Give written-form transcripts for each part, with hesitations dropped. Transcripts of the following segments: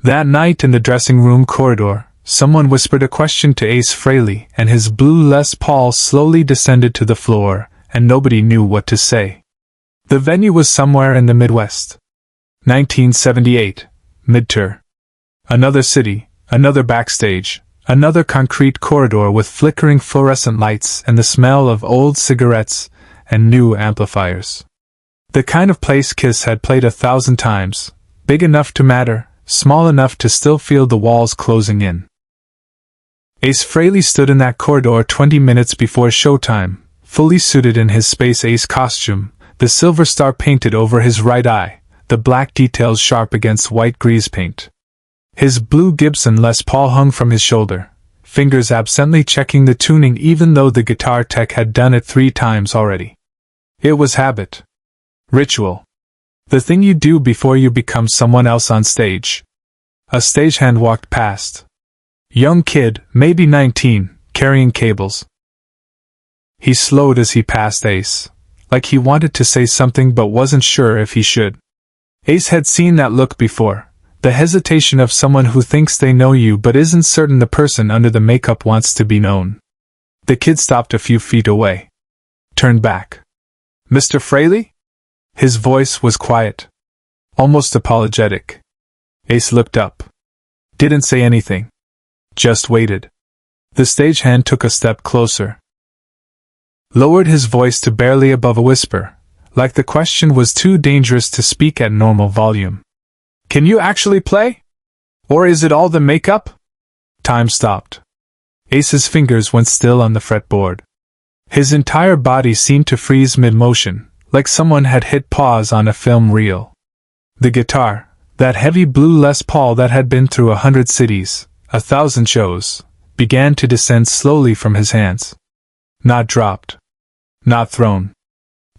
That night in the dressing room corridor, someone whispered a question to Ace Frehley, and his blue Les Paul slowly descended to the floor, and nobody knew what to say. The venue was somewhere in the Midwest. 1978, mid-tour. Another city, another backstage, another concrete corridor with flickering fluorescent lights and the smell of old cigarettes and new amplifiers. The kind of place Kiss had played 1,000 times, big enough to matter, small enough to still feel the walls closing in. Ace Frehley stood in that corridor 20 minutes before showtime, fully suited in his Space Ace costume, the silver star painted over his right eye, the black details sharp against white grease paint. His blue Gibson Les Paul hung from his shoulder, fingers absently checking the tuning even though the guitar tech had done it 3 times already. It was habit. Ritual. The thing you do before you become someone else on stage. A stagehand walked past. Young kid, maybe 19, carrying cables. He slowed as he passed Ace, like he wanted to say something but wasn't sure if he should. Ace had seen that look before, the hesitation of someone who thinks they know you but isn't certain the person under the makeup wants to be known. The kid stopped a few feet away. Turned back. "Mr. Frehley?" His voice was quiet, almost apologetic. Ace looked up. Didn't say anything. Just waited. The stagehand took a step closer. Lowered his voice to barely above a whisper, like the question was too dangerous to speak at normal volume. "Can you actually play? Or is it all the makeup?" Time stopped. Ace's fingers went still on the fretboard. His entire body seemed to freeze mid-motion, like someone had hit pause on a film reel. The guitar, that heavy blue Les Paul that had been through 100 cities, 1,000 shows, began to descend slowly from his hands. Not dropped. Not thrown.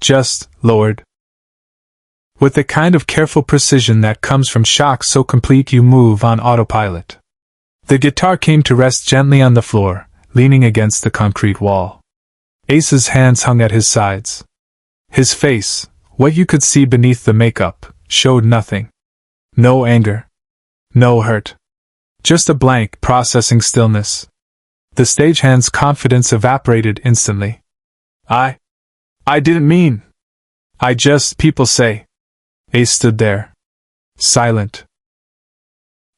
Just lowered. With the kind of careful precision that comes from shock so complete you move on autopilot. The guitar came to rest gently on the floor, leaning against the concrete wall. Ace's hands hung at his sides. His face, what you could see beneath the makeup, showed nothing. No anger. No hurt. Just a blank, processing stillness. The stagehand's confidence evaporated instantly. I didn't mean. People say. Ace stood there. Silent.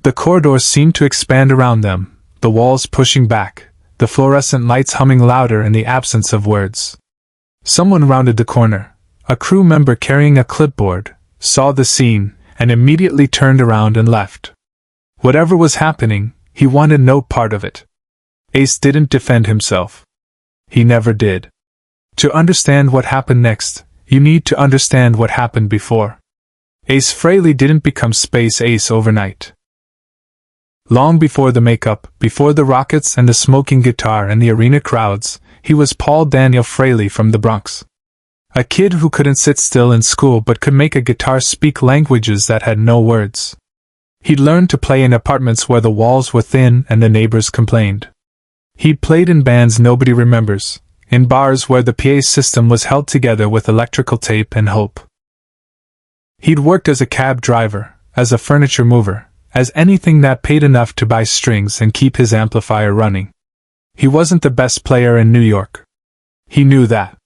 The corridors seemed to expand around them, the walls pushing back, the fluorescent lights humming louder in the absence of words. Someone rounded the corner, a crew member carrying a clipboard, saw the scene, and immediately turned around and left. Whatever was happening, he wanted no part of it. Ace didn't defend himself. He never did. To understand what happened next, you need to understand what happened before. Ace Frehley didn't become Space Ace overnight. Long before the makeup, before the rockets and the smoking guitar and the arena crowds, he was Paul Daniel Frehley from the Bronx. A kid who couldn't sit still in school but could make a guitar speak languages that had no words. He'd learned to play in apartments where the walls were thin and the neighbors complained. He'd played in bands nobody remembers, in bars where the PA system was held together with electrical tape and hope. He'd worked as a cab driver, as a furniture mover, as anything that paid enough to buy strings and keep his amplifier running. He wasn't the best player in New York. He knew that.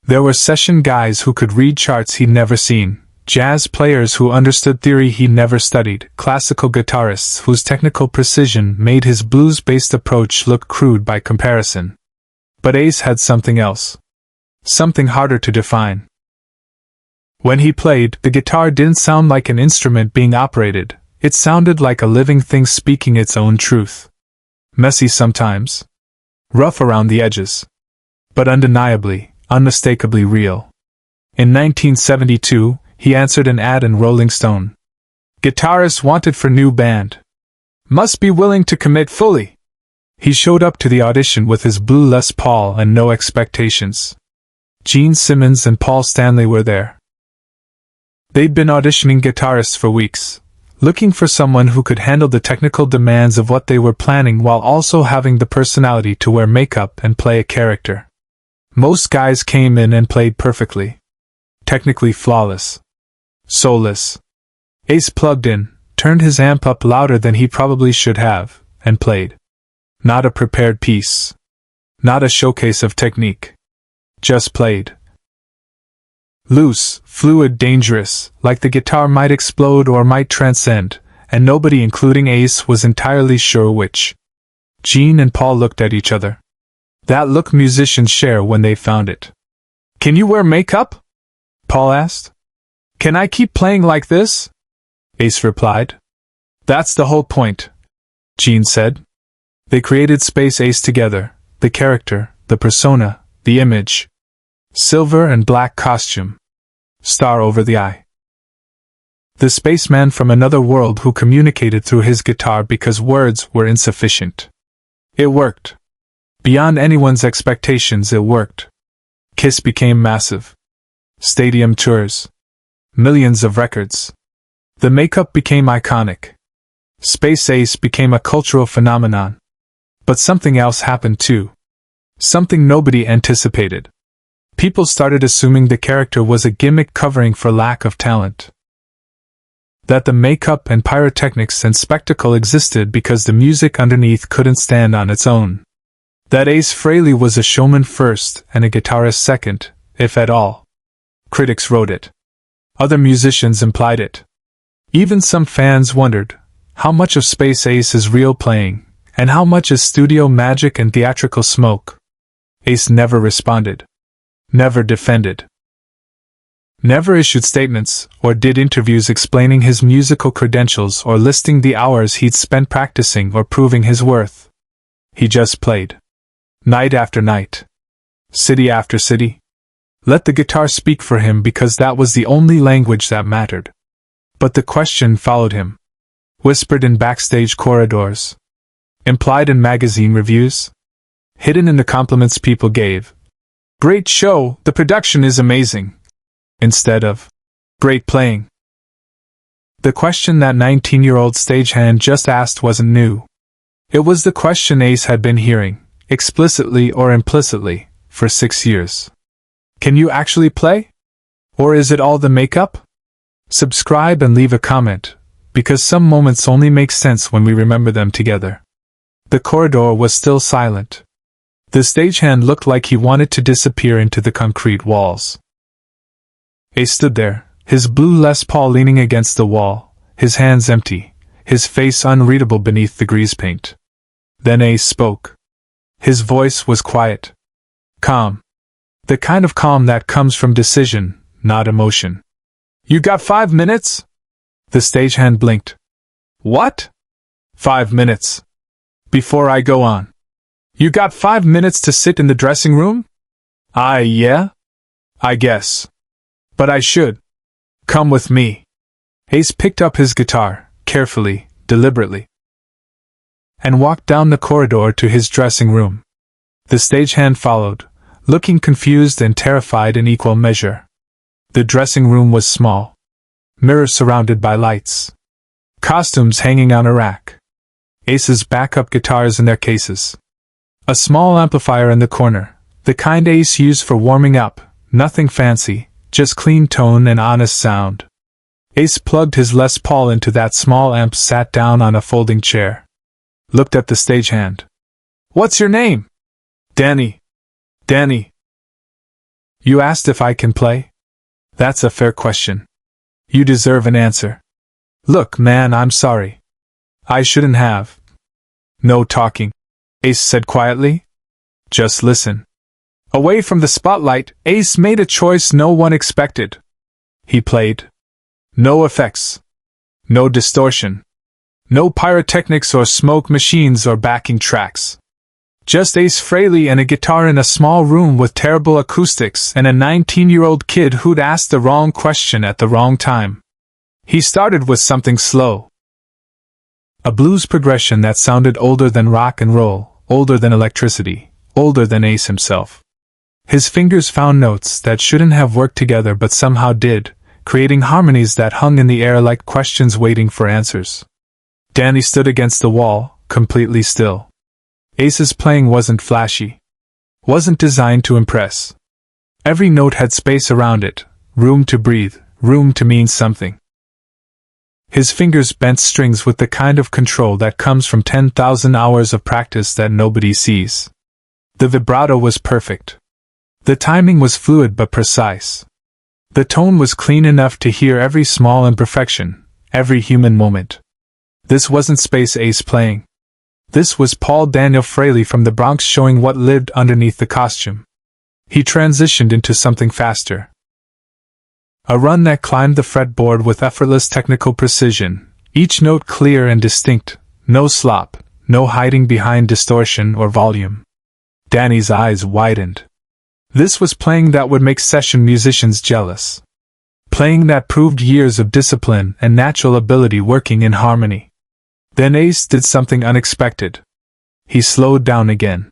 There were session guys who could read charts he'd never seen, jazz players who understood theory he'd never studied, classical guitarists whose technical precision made his blues-based approach look crude by comparison. But Ace had something else. Something harder to define. When he played, the guitar didn't sound like an instrument being operated, it sounded like a living thing speaking its own truth. Messy sometimes. Rough around the edges. But undeniably, unmistakably real. In 1972, he answered an ad in Rolling Stone. "Guitarist wanted for new band. Must be willing to commit fully." He showed up to the audition with his blue Les Paul and no expectations. Gene Simmons and Paul Stanley were there. They'd been auditioning guitarists for weeks, looking for someone who could handle the technical demands of what they were planning while also having the personality to wear makeup and play a character. Most guys came in and played perfectly. Technically flawless. Soulless. Ace plugged in, turned his amp up louder than he probably should have, and played. Not a prepared piece. Not a showcase of technique. Just played. Loose, fluid, dangerous, like the guitar might explode or might transcend, and nobody, including Ace, was entirely sure which. Jean and Paul looked at each other. That look musicians share when they found it. "Can you wear makeup?" Paul asked. "Can I keep playing like this?" Ace replied. "That's the whole point," Jean said. They created Space Ace together, the character, the persona, the image. Silver and black costume. Star over the eye. The spaceman from another world who communicated through his guitar because words were insufficient. It worked. Beyond anyone's expectations, it worked. Kiss became massive. Stadium tours. Millions of records. The makeup became iconic. Space Ace became a cultural phenomenon. But something else happened too. Something nobody anticipated. People started assuming the character was a gimmick covering for lack of talent. That the makeup and pyrotechnics and spectacle existed because the music underneath couldn't stand on its own. That Ace Frehley was a showman first and a guitarist second, if at all. Critics wrote it. Other musicians implied it. Even some fans wondered, how much of Space Ace is real playing, and how much is studio magic and theatrical smoke? Ace never responded. Never defended. Never issued statements, or did interviews explaining his musical credentials or listing the hours he'd spent practicing or proving his worth. He just played. Night after night. City after city. Let the guitar speak for him because that was the only language that mattered. But the question followed him. Whispered in backstage corridors. Implied in magazine reviews. Hidden in the compliments people gave. "Great show, the production is amazing." Instead of, "Great playing." The question that 19-year-old stagehand just asked wasn't new. It was the question Ace had been hearing, explicitly or implicitly, for 6 years. Can you actually play? Or is it all the makeup? Subscribe and leave a comment, because some moments only make sense when we remember them together. The corridor was still silent. The stagehand looked like he wanted to disappear into the concrete walls. Ace stood there, his blue Les Paul leaning against the wall, his hands empty, his face unreadable beneath the grease paint. Then Ace spoke. His voice was quiet. Calm. The kind of calm that comes from decision, not emotion. "You got 5 minutes?" The stagehand blinked. "What?" "5 minutes. Before I go on." "You got 5 minutes to sit in the dressing room?" Yeah? I guess. But I should. Come with me." Ace picked up his guitar, carefully, deliberately, and walked down the corridor to his dressing room. The stagehand followed, looking confused and terrified in equal measure. The dressing room was small. Mirrors surrounded by lights. Costumes hanging on a rack. Ace's backup guitars in their cases. A small amplifier in the corner, the kind Ace used for warming up, nothing fancy, just clean tone and honest sound. Ace plugged his Les Paul into that small amp, sat down on a folding chair. Looked at the stagehand. "What's your name?" "Danny." "Danny. You asked if I can play? That's a fair question. You deserve an answer." "Look, man, I'm sorry. I shouldn't have." "No talking," Ace said quietly. "Just listen." Away from the spotlight, Ace made a choice no one expected. He played. No effects. No distortion. No pyrotechnics or smoke machines or backing tracks. Just Ace Frehley and a guitar in a small room with terrible acoustics and a 19-year-old kid who'd asked the wrong question at the wrong time. He started with something slow. A blues progression that sounded older than rock and roll, older than electricity, older than Ace himself. His fingers found notes that shouldn't have worked together but somehow did, creating harmonies that hung in the air like questions waiting for answers. Danny stood against the wall, completely still. Ace's playing wasn't flashy. Wasn't designed to impress. Every note had space around it, room to breathe, room to mean something. His fingers bent strings with the kind of control that comes from 10,000 hours of practice that nobody sees. The vibrato was perfect. The timing was fluid but precise. The tone was clean enough to hear every small imperfection, every human moment. This wasn't Space Ace playing. This was Paul Daniel Frehley from the Bronx showing what lived underneath the costume. He transitioned into something faster. A run that climbed the fretboard with effortless technical precision, each note clear and distinct, no slop, no hiding behind distortion or volume. Danny's eyes widened. This was playing that would make session musicians jealous. Playing that proved years of discipline and natural ability working in harmony. Then Ace did something unexpected. He slowed down again.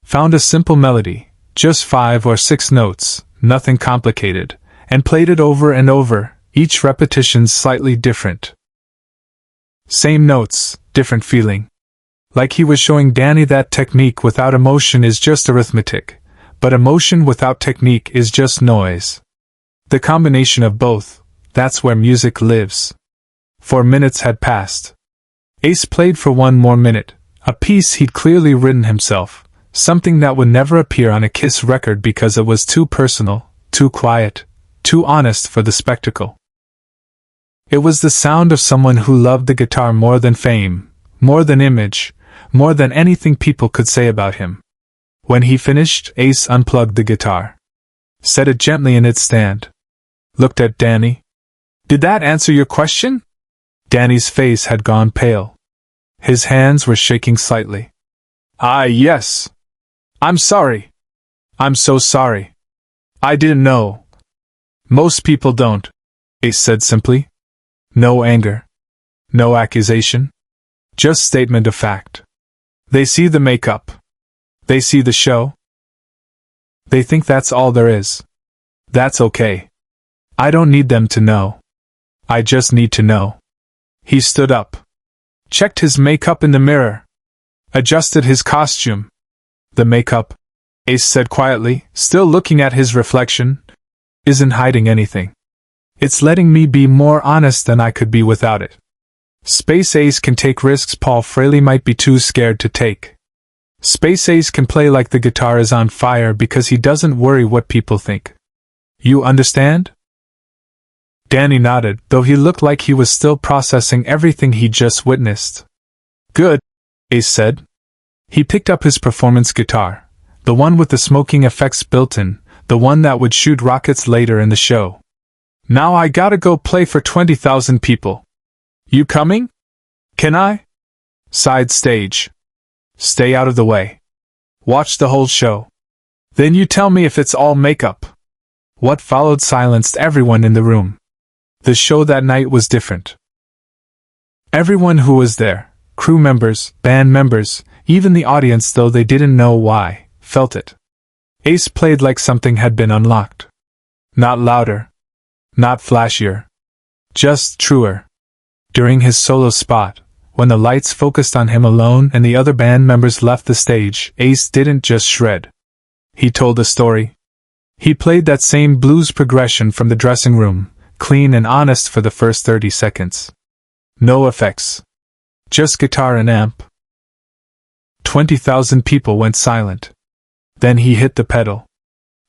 Found a simple melody, just 5 or 6 notes, nothing complicated, and played it over and over, each repetition slightly different. Same notes, different feeling. Like he was showing Danny that technique without emotion is just arithmetic, but emotion without technique is just noise. The combination of both, that's where music lives. 4 minutes had passed. Ace played for 1 more minute, a piece he'd clearly written himself, something that would never appear on a Kiss record because it was too personal, too quiet, too honest for the spectacle. It was the sound of someone who loved the guitar more than fame, more than image, more than anything people could say about him. When he finished, Ace unplugged the guitar. Set it gently in its stand. Looked at Danny. "Did that answer your question?" Danny's face had gone pale. His hands were shaking slightly. Yes. I'm sorry. I'm so sorry. I didn't know." "Most people don't," Ace said simply. No anger. No accusation. Just statement of fact. They see the makeup. They see the show. They think that's all there is. That's okay. I don't need them to know. I just need to know. He stood up. Checked his makeup in the mirror. Adjusted his costume. "The makeup," Ace said quietly, still looking at his reflection, "isn't hiding anything. It's letting me be more honest than I could be without it." Space Ace can take risks Paul Frehley might be too scared to take. Space Ace can play like the guitar is on fire because he doesn't worry what people think. You understand? Danny nodded, though he looked like he was still processing everything he just witnessed. "Good," Ace said. He picked up his performance guitar, the one with the smoking effects built in, the one that would shoot rockets later in the show. "Now I gotta go play for 20,000 people. You coming?" "Can I?" "Side stage. Stay out of the way. Watch the whole show. Then you tell me if it's all makeup." What followed silenced everyone in the room. The show that night was different. Everyone who was there, crew members, band members, even the audience, though they didn't know why, felt it. Ace played like something had been unlocked. Not louder. Not flashier. Just truer. During his solo spot, when the lights focused on him alone and the other band members left the stage, Ace didn't just shred. He told a story. He played that same blues progression from the dressing room, clean and honest for the first 30 seconds. No effects. Just guitar and amp. 20,000 people went silent. Then he hit the pedal.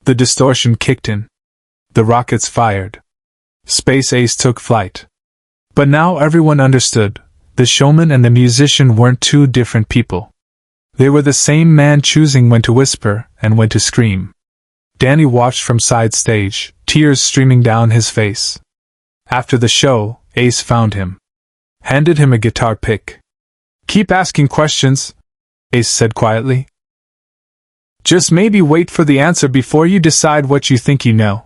The distortion kicked in. The rockets fired. Space Ace took flight. But now everyone understood. The showman and the musician weren't two different people. They were the same man choosing when to whisper and when to scream. Danny watched from side stage, tears streaming down his face. After the show, Ace found him. Handed him a guitar pick. "Keep asking questions," Ace said quietly. "Just maybe wait for the answer before you decide what you think you know."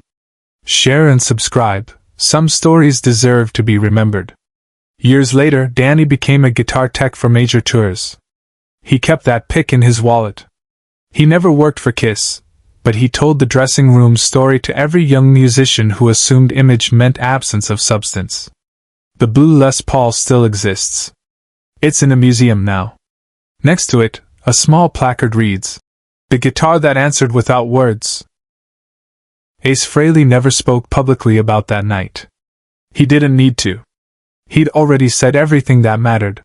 Share and subscribe. Some stories deserve to be remembered. Years later, Danny became a guitar tech for major tours. He kept that pick in his wallet. He never worked for Kiss, but he told the dressing room story to every young musician who assumed image meant absence of substance. The blue Les Paul still exists. It's in a museum now. Next to it, a small placard reads, "The guitar that answered without words." Ace Frehley never spoke publicly about that night. He didn't need to. He'd already said everything that mattered,